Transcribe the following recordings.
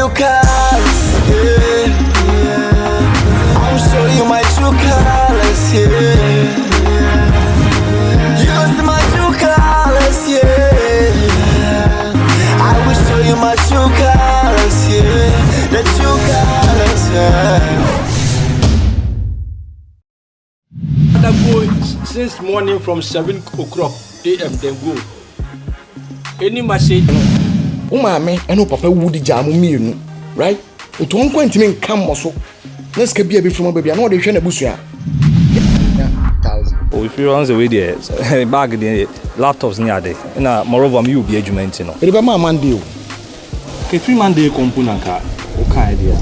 true colors, yeah, yeah. I'll show you my true colors, yeah. You gon' see my true colors, yeah. I will show you my true colors, yeah. The true colors, yeah. Since morning from 7 o'clock a.m. then go. Any message? Oh my, I know Papa would jam me, right? It won't go into me come also. Let's get be a bit from a baby. I know they shouldn't bush ya. Oh, if you run away there, bag the laptops near there. And moreover, you will be argument, you know. But my man deal. Okay, 3 Monday component car. Okay, idea.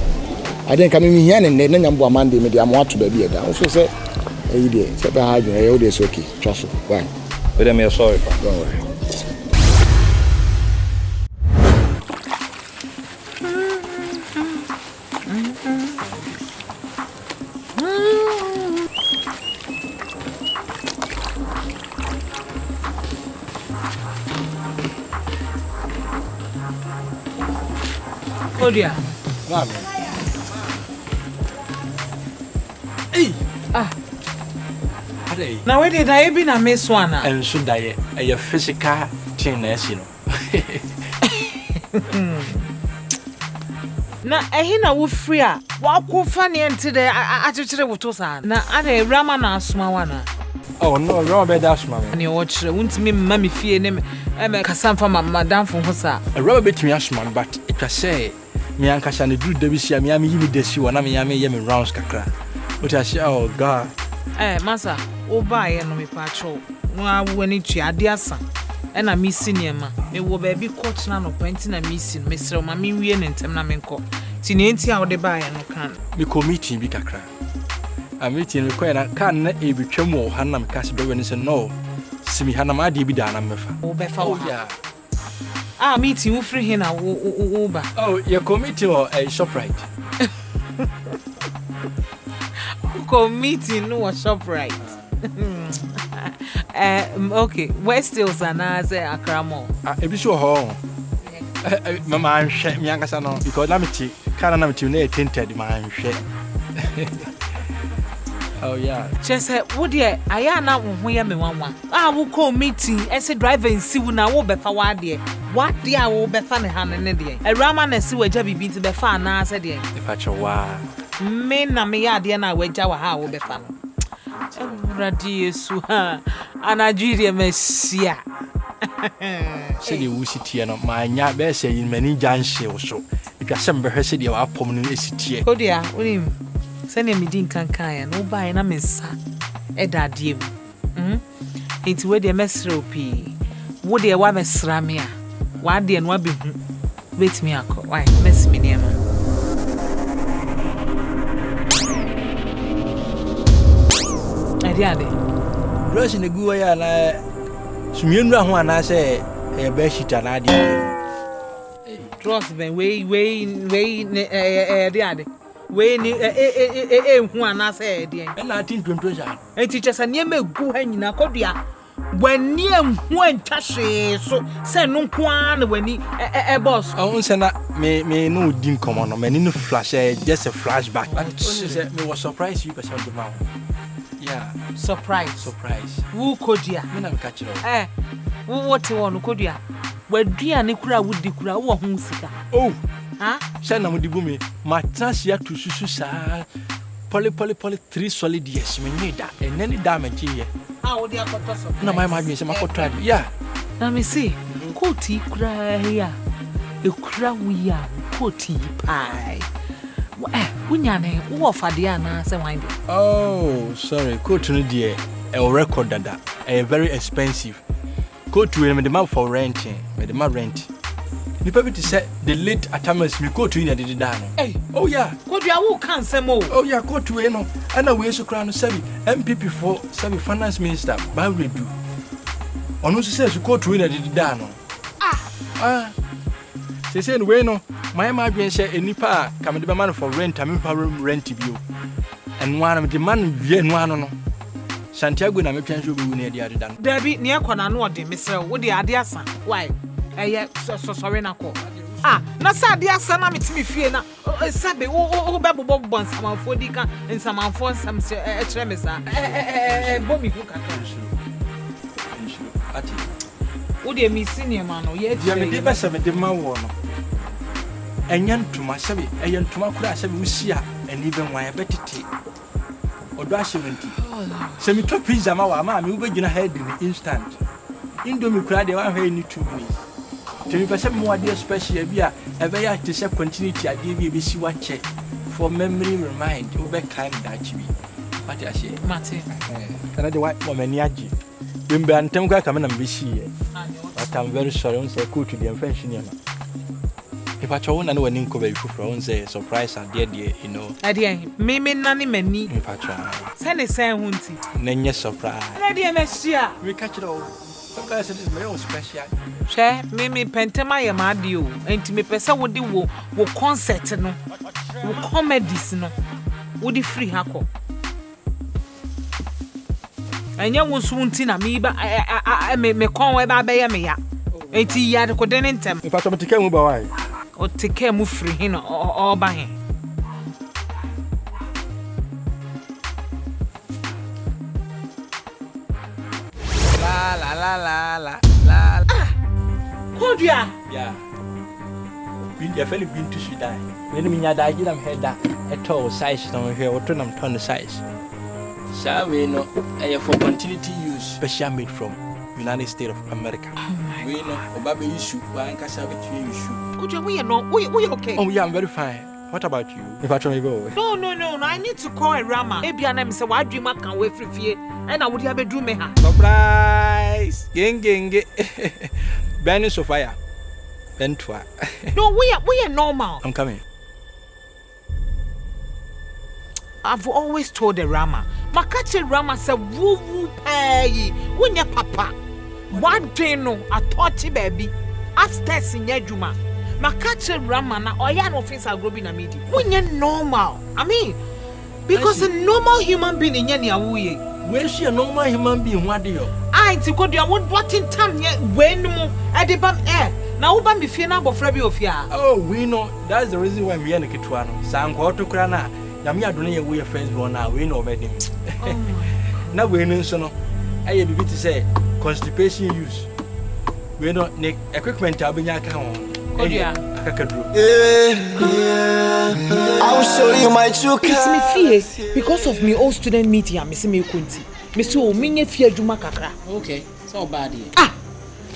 I didn't come in here and then I'm one Monday, maybe I'm what to be there. Also say, hey, dear, say, I it's okay. Trust me. Why? But I'm sorry, don't worry. Oh dear. Hey! Now where did I be na miss one? And should I a physical change, you know? Na ehina wo free a wa ko fa ne ente de a chechire wo to sa na ada rama na asoma wana. Oh no, rubber dash man. Ne wo chire wuntimi mma me fie ne me kasa mfa madam fo ho sa. A rubber bit me asman, but it was say me and Kashani do the wishy, me am yimi desi, and I'm yami rounds kakra. But I say, oh God. Masa, oba ye no me pacho. No wani tu adiasa. E na missing ye ma. Me wo baby coach na no penti na missing. Me sre ma me wie ntem na me nko. Ti ne enti a wo de ba ye no kan. Me committee bi kakra. A meeting me ko na kan na e bi twam wo han na me kasi do we ni say no. Simi han na ma de bi da na me fa. Wo be fa wo. Yeah. Meeting free here now. Oh, your committee or a ShopRite? Committee no ShopRite. Okay. Where still Zanaze Akramo? If you show home, Mamma, share me younger son because Lamity can't have to near tinted man share. Oh, yeah. Just said, would ye? I am now when me one. I will call meeting as a driver and see when I will be for what dear. What dear I will be funny hand and dear. A raman and see where Jabby be to be fun, I said, dear. If I show why. Men, na me, dear, now where Jawa how will be fun. Radia Suha, and I dream a messia. Said you will sit here, my young bear saying many giant shells. So if you assemble her city, our permanent city. Oh, dear, William. Send me din kankan no buy na mensa e da die mu enti we de mesra opi wo de wa mesra me a wa de no abehu betimi akọ why mess me niam ade Rush in the go ya na sumienu ahu ana se e ba shita na ade trust ben we ade we ni hu ana say de en na tin twentwa enti chesa ne megu ha nyina kodua wani hu antwa hwe so se no nko an wani boss oh unse na me no din komo no me ni flash just a flashback but say me was surprised you person the man yeah surprise who kodua me na me catch you what you want kodua wadua ne kura wudi kura wo ho sika oh Say na mudi gumi matras ya to susu sa poly 3 solid years me need that and any damage here wo dia koto so na my imagine say makoto yeah na me see koti kura here e kura wi ya koti pai wunya ne wo fade ana say wine oh sorry koti no there a record that very expensive koti we me the man for renting me the man rent the people to say the late atamas me go to in the dano. Hey, oh yeah. Go to your can say more. Oh yeah, go to no. And we so crown seven MPP for seven finance minister. By we do. On who says you go to in the dano. They say we no. My imagine say any pa come the man for rent. I mean for rent view. And one of the man we no. Santiago na me pian so be near the other dan. Debbie near kwana no de me say wo de ade asa. Why? So sorry na ko. Ah, na sa dia sana metimi fie na sabe wo bebo nsamanfo di ka nsamanfo nsam se kire me sa bomi hu kakra ati wo de mi senior man no ye dia me de ba se me de ma wo no enya ntuma sabe enya ntuma kura sabe wusia ani be nwan ya betete odo ahementi se mi to pizza ma wa ma me wo begina head in instant indomie kura de wa hwe ni 2 minutes temi pese mo ade special bi a ebe ya te se continuity ade bi si wa che for memory remind wo be kan da chibi mate ase mate kana de wa mo mani agi bimbe antem kwa kama na mbishi ye but I'm very sorry on say cool to the infection na if I try one na wani nko be fufro on say surprise ade de you know ade me nani mani if I try say ne say hunti na nye surprise ade me shia we catch it all because it is very special hwe me pentema ye ma de o enti me pese wo de wo concert no wo comedies no wo di free hako anya wo sunti na me ba me kon we ba be me ya enti ya ko de ntem if I try to mu ba why o teke mu free hin o ba hin la Kodua yeah bin ya feli bin to Sudan when me nya da giram header eto size no hwe oto nam ton size sabe no for continuity use special made from United States of America we know obabe issue wa nkasa betwe issue Kodua we okay oh yeah I'm very fine. What about you? If I try to go? No. I need to call a Rama. Maybe I say why dream I can wait for fear. And I would have a dream. Surprise! Gang. Burning Sophia. Bentwa. No, we are normal. I'm coming. I've always told the Rama. Makache Rama said woo pay. When your papa. One day no, I touchy baby. Upstairs in your juma. Makache Rama na oya no face agrobi na medi. When you're normal. I mean, because a normal human being in your way. Where's she a normal human being? What do you? I to go there. What in time yet? When more at the bam air. Now, Uba me fear now, but Frebby of ya. Oh, we know that's the reason why we are in Kituano. Sam Kortukrana. Yamia don't know your friends born now. We know wedding. Now we know so. I be to say constipation use. We know equipment. I'll be account. I will show you my true colors. It's me fear because of me old student meeting. I'm missing me kunti. Me so me fear juma kakra. Okay, so bad here. Ah,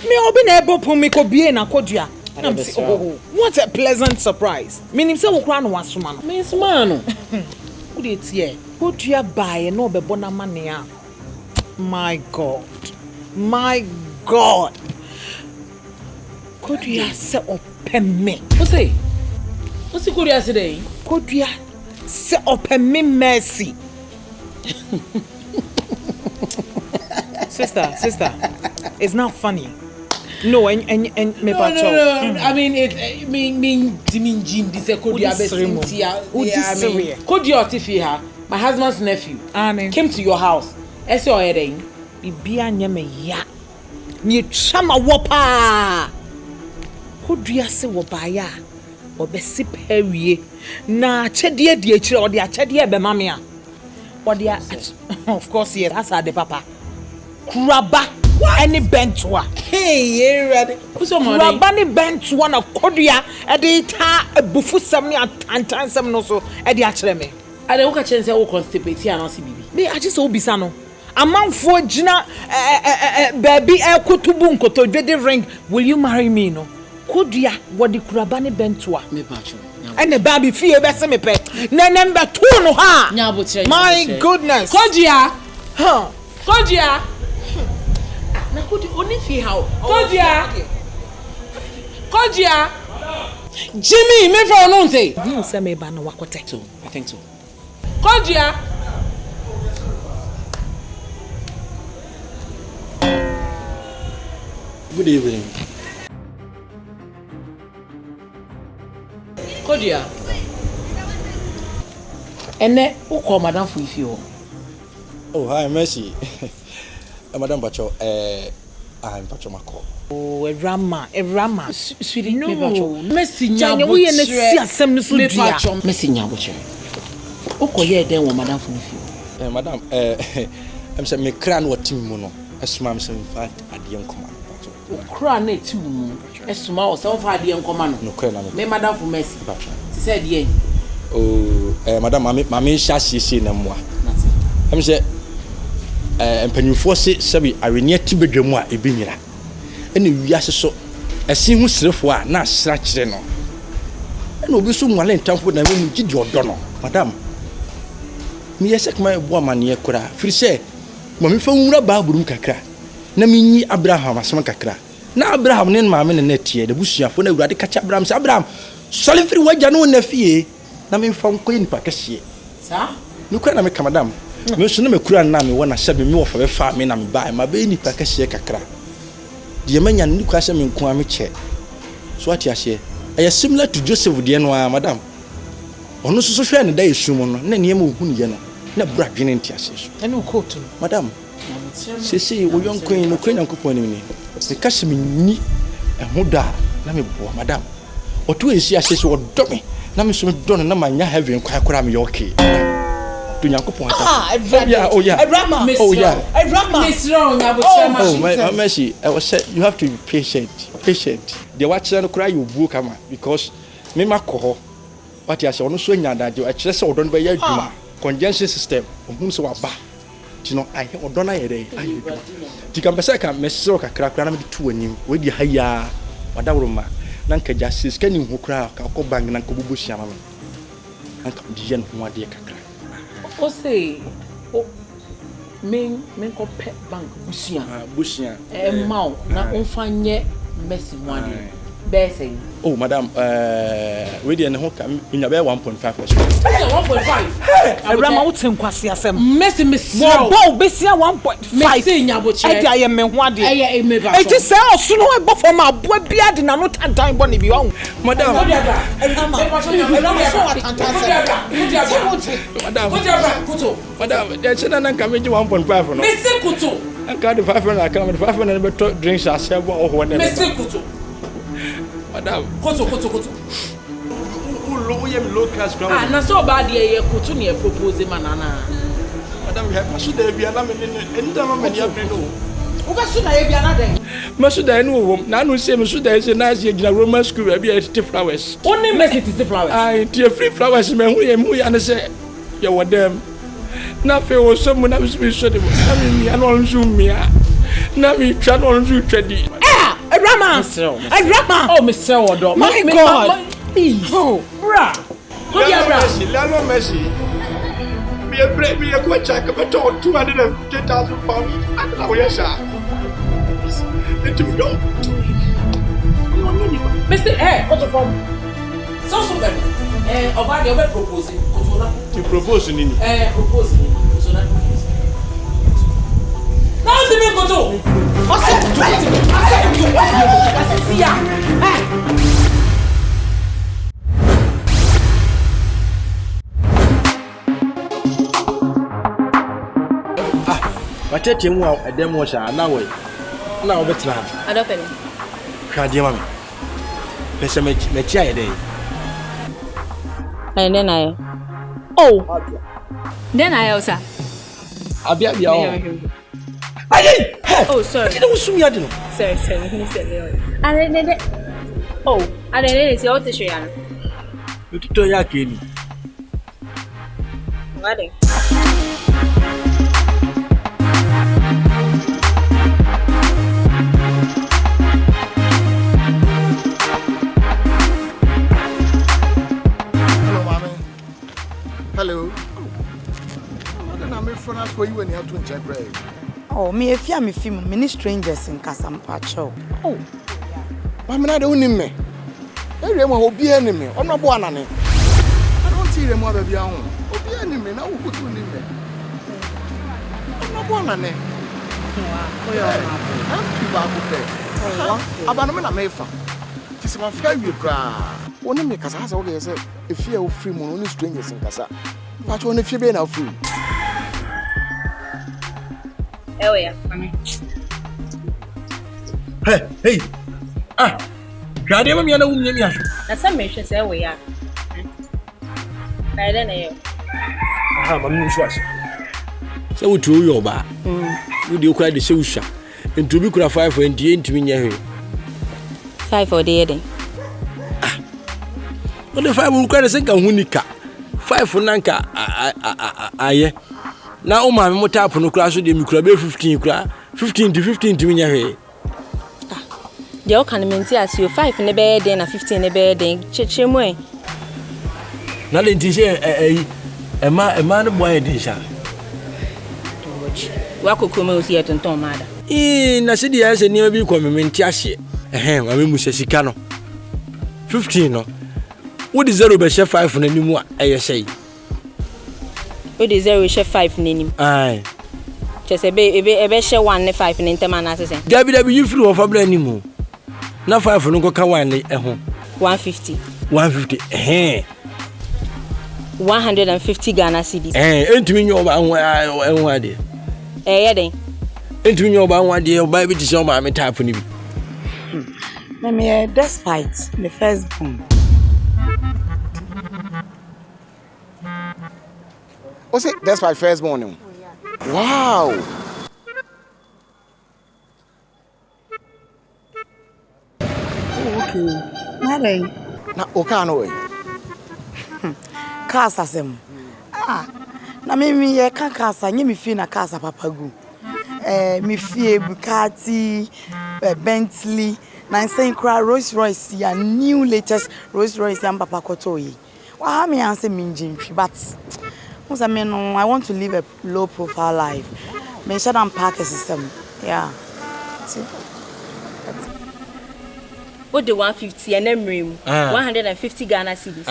me obi na ebo pon me ko bie na kodua. What a pleasant surprise. Meaning say wo kra no wasoma no. Me sma no. Wo dey tie. Kodua bae na obebo na mane a. My God. Kodua se opemme. What's Kodua today? Kodua se opemme mercy. Sister, it's not funny. No, and me pacho. No. I mean it mean Jim this Kodua besintia. Kodua otifi my husband's nephew. Came to your house. Ese oyedeng. Bibia nyame ya. Ni chama wopa. Kodua se wo baya obesi pawie na chede die akire ode achede be mame a ode of course yes that's the papa kuraba any bentoa hey ready kuraba ni bentoa na kodua ede ta abufusam ni atantansam no so ede akire me ade wo ka chense wo constipate anasi bibi me agise obisa no amanfo gina baby kutubu nkotodwede ring will you marry me no Kodua wodi kuraba ne bentoa me pacho and the baby fie be se me pe na number 2 no ha my goodness Kodua na kodi oni fie ha Kodua Jimmy me for no nte you say me ba no wakote so I think so Kodua good evening Kodua ene uko madam fu ifi o oh hi mercy madam bacho I'm Pachomako. Oh, a rama. Sweetie, no. Messi Janya, we in the sea, some so dear. Messi Nyabuche. Oko ye den wo madam for you. Madam, I'm saying me cran what team mono. As ma'am say in fact at the young command. Cran na ti mu. Esuma o se wo fa ade en command. No cran na me madam for Messi. She said ye. Oh, madam, mama shasi na mwa. I'm say mpanyufo se sabi awenia ti bedwamu a ebinyira. Ene wiase so asin hu srefo a na asra kire no. Ene obi so nwale ntamfo na mu gidi odo no. Madam, mi yese kama ebo amane kura. Firi se mami fa nwura baaburum kakra. Na minyi Abraham asem kakra. Na Abraham ne maame ne netie de busuafo na awurade kacha Abraham se Abraham sole firi wagya no na fie. Na me fa nkoyi nipa kase. Sa? Nukura na me ka madam. Me so na me kura na me wona hye me wo fa be fa me na me ba ma be nipa kase kakra. De manya ne kwa hye me nko ame che. So ati ahye. Aya similar to Joseph de no madam. Ono so hwe ne da esum no na ne ma ohunu ye no. Na bra dwene nti ahye so. Ene kotu. Madam. Sisi wo yonkwen no kwenya nkopon ni. Se kashe me ni ehoda na me bo madam. Oto esi ahye so odome. Na me so me do no na manya heaven kwa kora me okay. To nyankopon ata. Oh yeah. Rama. Oh yeah. Rama. Oh my mercy. I was said you have to be patient. The watch no cry you book ama because me makoho. What you say ono so nya da je a kire se odon be ya adwuma. Conjunction system. Ohun so waba. Tino I odon aye dey. Ti kan pese kan mesiro kakra kra na me tu anim. We di haya. Wadawroma. Na nka justice kan hu kra ka ko bang na nka bubusia ma me. Nka di yen ho ade kakra. O say o men ko pet bank busia. Busia. Ma na onfanye Messi ho ade. Be say. Oh madam, we dey na ho ka nya be 1.5%. 1.5. Hey, Rama wotem kwase asem. Messi Mo bo besia 1.5. Messi Nyaboche. E dia ye me ho ade. E me ba. E ti se oso no e bo for ma boa bia de na no tantan bo ne bi won. Madam. Madam, they said na nka meji 1.5 no. Messi kuto. Nka de 500 aka me 500 be to drinks ase bo ho na. Messi kuto. Madam. Koto. Low yem low class ground. Ah, na so bad ye kuto ne propose manana. Madam, we have masu da bia na me ni da ma me ni abri no. Uga su na ye bia na den. Masu da no wo na no se masu da se na se gina Roman school bia e tite flowers. Only Messi tite flowers. Ah, tie free flowers me hu ya na se ye wodam. Na fe wo so mu na me so de na me mi anu nsu mi a. Na me twa no nsu twadi. Rama. Rama. Oh, Mr. Odo. My God. Please. Oh, bra. Go there, bra. Lalo Messi. Me a go check about 250,000 pounds. And now yes, sir. Let him go. Mr. What the problem? So bad. Oba dey be proposing. You propose nini? Proposing. So na. Now see me go to. Watete mu a demo sha na we na obetra adopeni hwade ma me pese me chia ye dey and then I oh then I also abia Aye! Oh, sorry. Kina usumi ade no. Sorry. Who said that? I didn't see what to show you. Utito ya keni. What? Hello, mommy. Hello. I'm front for you when you have to check right. Oh, me if you me film many strangers in Casampacho. Oh. Mama na don't me. Every one obi enemy. On no boa nane. I don't see them other bia ho. Obi enemy na wo kutu ni me. On no boa nane. Oh yeah. I'm too bad for that. Aba no me na me fa. Ti se ma fa wi kra. Oni me kasa ha se wo ge se if you free mo no strangers in kasa. But when if you be na free. Oh yeah, mommy. Hey. Ah. Grade ma me na wum nyami ahwe. Na say me hwe say we ya. By then eh. Aha, ma me nso ase. Se wo tuo yo ba. Wo de okura de se wusha. Ntu bi kura 5 enti ntimi nya hwe. 5 for the day. Wo de 5 wo kura se nka hunika. 5 nanka aye. Na o ma me mo tap no kura so de mi kura be 15 kura. 15 to 15 ntimi nya hwe. They can maintain as you 5 in the bed then 15 in the bed then chechemwe. Na le nti se ema no boy de sha. Wa kokoma osi etonton mada. Na se dia se ni bi ko me nti ahye. Ma me mu sika no. 15 no. Wo di 0 be she 5 na nimu a eye sei. Wo di 0 she 5 na nimu. Ai. Chese ebe she 1 ne 5 ne ntema na asese. Dabi you free wo fa bra nimu. Na 5 no ko ka 1 ne ho. 150. 150. 150 Ghana cedis. Entimi nyo ba ho ade. Yeden. Entimi nyo ba ho ade, o ba bi ti se o ma me tap ni bi. Na me despite the first born. What's it? Despite first born. Wow. Okay. Mare. Na okano we. Casa sem. Na me ye kan casa, nye me fie na casa papa gu. Me fie Bugatti, Bentley, na nsen kra Rolls Royce ya new latest Rolls Royce ya papa koto yi. Wa ha me answer me njimfi but I want to live a low profile life. Me shut down park system. Yeah. See? What the 150 and then rim 150 Ghana cedis.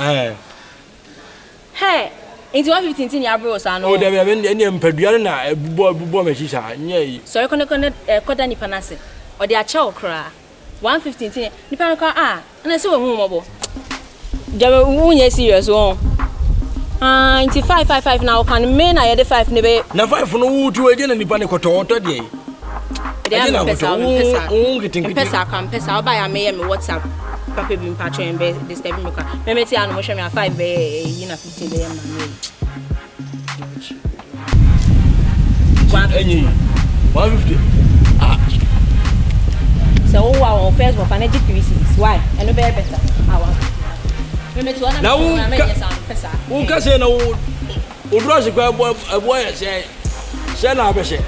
Hey, into 150 in your bros and oh, there be any empeduare na bubo me shisha nye. So you kono koda ni panase or the acha okra 150 ni panaka na se wo hu mo bo. Jabe unye serious won. 555 now can me na ye 5 ne be. Na 5 no wutu e na nipa ne kototo de. Pesa buy a me WhatsApp papa bi mpatcho embe this time me ka me meti anu mo hwe me 5 be yi na 15 be ma me 150 so wow first one na G36 why and no be better me meti one na me yes pesa wo ka se na wo brush kwa boy se na abese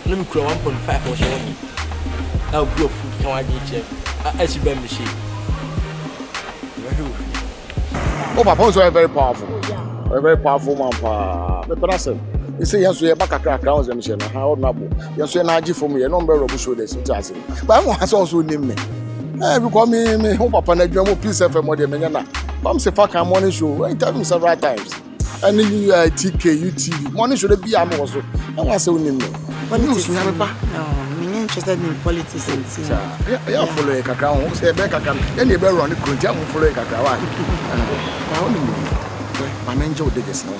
let me grow 1.5 or so. I'll grow food can I get as you be machine. Oh, Papa is very powerful. A very powerful man. The person. You say yes, we are back at crowns and mission. How noble. Yes, we are not for me. A number of shoulders. But I want also name me. You call me home Papa and a drum piece of a modern man. I'm say fuck a morning show. I tell him several times. And you TK, UTV. Morning should be a more so. I want to say name me. Politics. No, I'm interested in politics and things. Yeah, follow a cacao. Say, Becca can any better on the country. I'm follow a cacao. My man Joe did this now.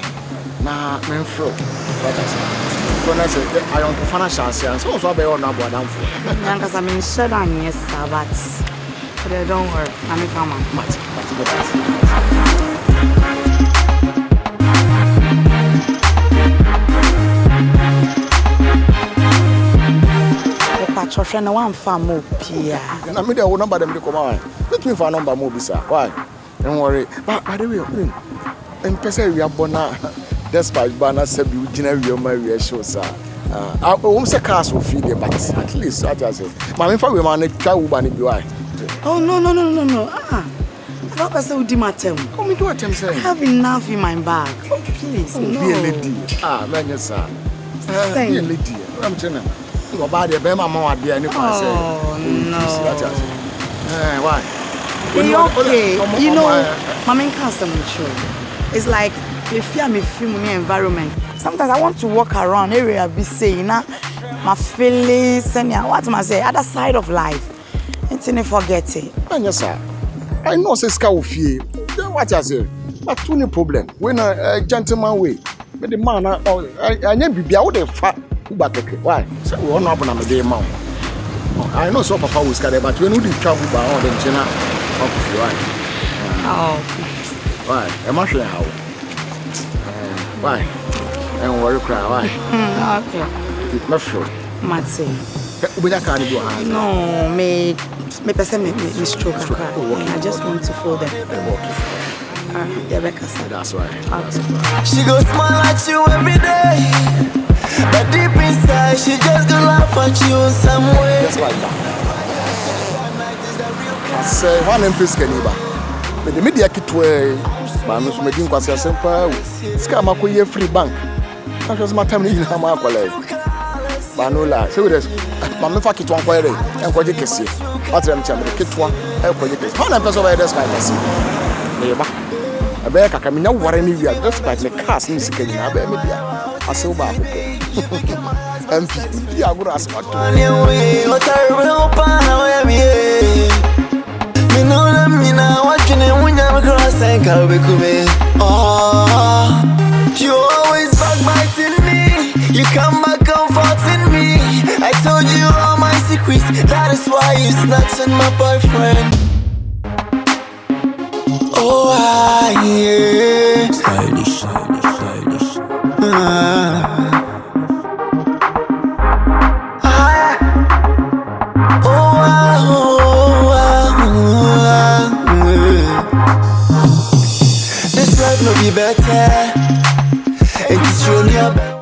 Nah, man, fro. When I said, I want to financial science, also I bear on about them for. Because I'm in shutdown, yes, but don't worry. I'm a farmer. Patrol na one farm more pia. And I made a number them to come on. Let me find number more bisa. Why? Don't worry. But by the way, and person we are born despite banner said you generally my show sir. I won't say cars will feed you, but at least I just say. My father will manage try ubani biwai. Oh no. I don't say we do my term. Come me do what I'm saying. I have enough in my bag. Oh please. No. Be a lady. Man yes sir. Be a lady. I'm telling you. Go bad the be mama wa there any can say. Oh no. Why? Okay. You know, mama can't say true. It's like if you me feel my environment. Sometimes I want to walk around area be saying my feelings and what am I say other side of life. Until I forget it. Yes sir. I know say ska ofie. What you say? But no problem. When a gentleman way, but the man, I never be out there fat. Why? So we want to open a day mount. I know so Papa was scared, but when we did travel by all the China, why? I'm not sure how. Why? And worry cry. Why? Okay. Not sure. Matty. We can't do it. No, me person me stroke. I just want to fold them. That's why. She go smile at you every day, but deep inside she just gonna laugh at you in some way. Just like that. Say one empress kaniba. But the media kitwe, but I'm not making quite a simple. Scam a free bank. That was my time in Hama college. But no lie, so this. Mamma fuck it one quite and quite a kiss. What's them chamber? Kitwa, and quite a kiss. One person by this by this. I bet I can know what any you are just by the cast in Sikany. I bet media. I saw back. And you are good as what to you always backbiting me. You come back comforting me. I told you all my secrets. That is why you snatching my boyfriend. Oh, yeah. Stylish. This life no be better. It's truly a